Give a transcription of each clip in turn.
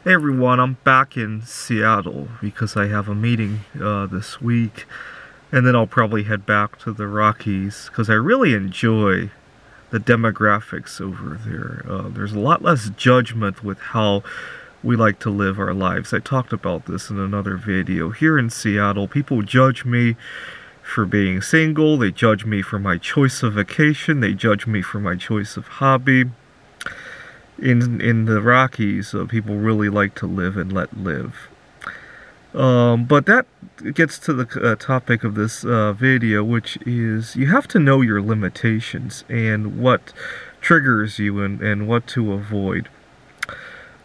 Hey everyone, I'm back in Seattle because I have a meeting this week, and then I'll probably head back to the Rockies because I really enjoy the demographics over there. There's a lot less judgment with how we like to live our lives. I talked about this in another video. Here in Seattle, people judge me for being single, they judge me for my choice of vacation, they judge me for my choice of hobby. In the Rockies, people really like to live and let live. But that gets to the topic of this video, which is you have to know your limitations and what triggers you and what to avoid.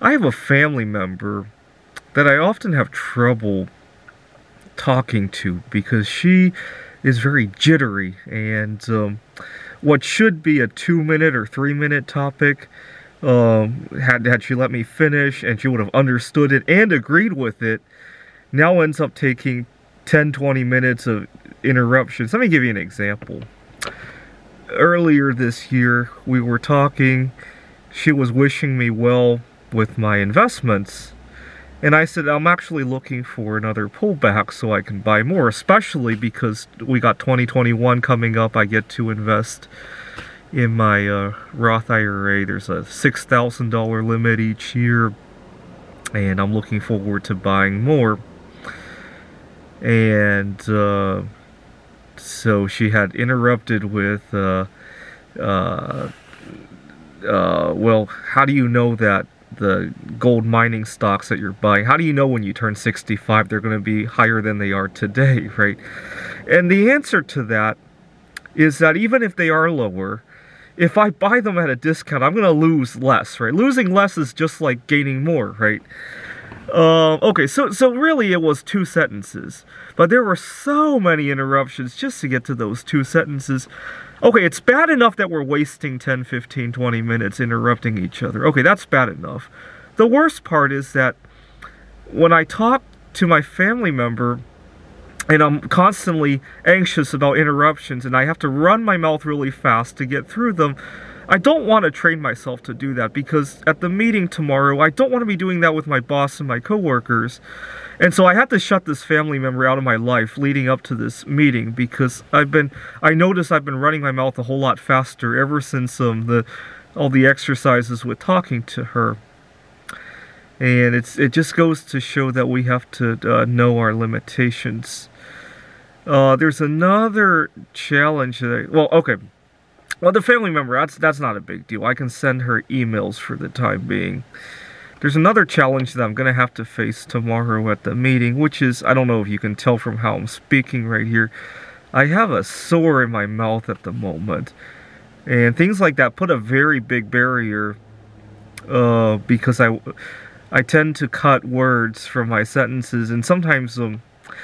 I have a family member that I often have trouble talking to because she is very jittery, and what should be a 2-minute or 3-minute topic, had she let me finish and she would have understood it and agreed with it, now ends up taking 10-20 minutes of interruptions. Let me give you an example. Earlier this year, we were talking, she was wishing me well with my investments, and I said I'm actually looking for another pullback so I can buy more, especially because we got 2021 coming up. I get to invest in my Roth IRA. There's a $6,000 limit each year, and I'm looking forward to buying more. And so she had interrupted with, well, how do you know that the gold mining stocks that you're buying, how do you know when you turn 65 they're going to be higher than they are today, right? And the answer to that is that even if they are lower, if I buy them at a discount, I'm going to lose less, right? Losing less is just like gaining more, right? Okay, so really it was 2 sentences, but there were so many interruptions just to get to those 2 sentences. Okay, it's bad enough that we're wasting 10, 15, 20 minutes interrupting each other. Okay, that's bad enough. The worst part is that when I talk to my family member, and I'm constantly anxious about interruptions, and I have to run my mouth really fast to get through them, I don't want to train myself to do that, because at the meeting tomorrow, I don't want to be doing that with my boss and my coworkers. And so I had to shut this family member out of my life leading up to this meeting, because I noticed I've been running my mouth a whole lot faster ever since all the exercises with talking to her. And it just goes to show that we have to know our limitations. There's another challenge that well, the family member, that's not a big deal. I can send her emails for the time being. There's another challenge that I'm going to have to face tomorrow at the meeting, which is, I don't know if you can tell from how I'm speaking right here, I have a sore in my mouth at the moment. And things like that put a very big barrier, because I tend to cut words from my sentences, and sometimes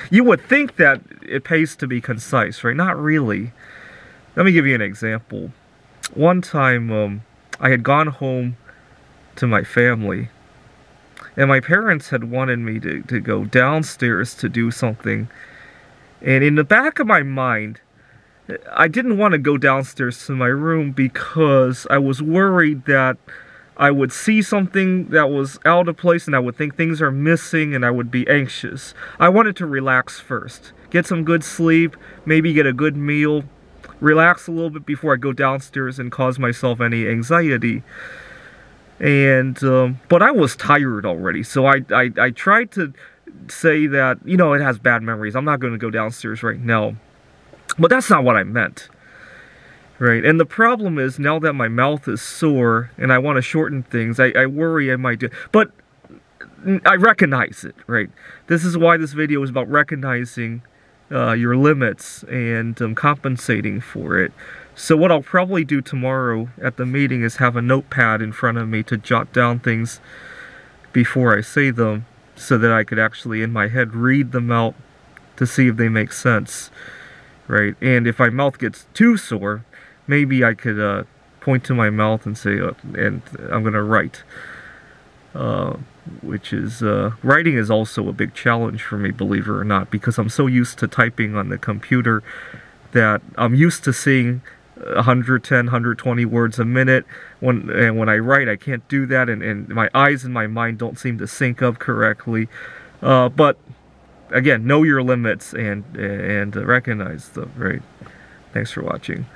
you would think that it pays to be concise, right? Not really. Let me give you an example. One time, I had gone home to my family, and my parents had wanted me to go downstairs to do something. And in the back of my mind, I didn't want to go downstairs to my room because I was worried that I would see something that was out of place and I would think things are missing and I would be anxious. I wanted to relax first. Get some good sleep, maybe get a good meal, relax a little bit before I go downstairs and cause myself any anxiety. And, but I was tired already, so I tried to say that, it has bad memories. I'm not going to go downstairs right now. But that's not what I meant. Right, and the problem is, now that my mouth is sore and I want to shorten things, I worry I might do, but I recognize it, right? This is why this video is about recognizing your limits and compensating for it. So what I'll probably do tomorrow at the meeting is have a notepad in front of me to jot down things before I say them, so that I could actually in my head read them out to see if they make sense, right? And if my mouth gets too sore, maybe I could point to my mouth and say, and I'm going to write. Which is, writing is also a big challenge for me, believe it or not, because I'm so used to typing on the computer that I'm used to seeing 110, 120 words a minute. When I write, I can't do that, and my eyes and my mind don't seem to sync up correctly. But again, know your limits and recognize them, right? Thanks for watching.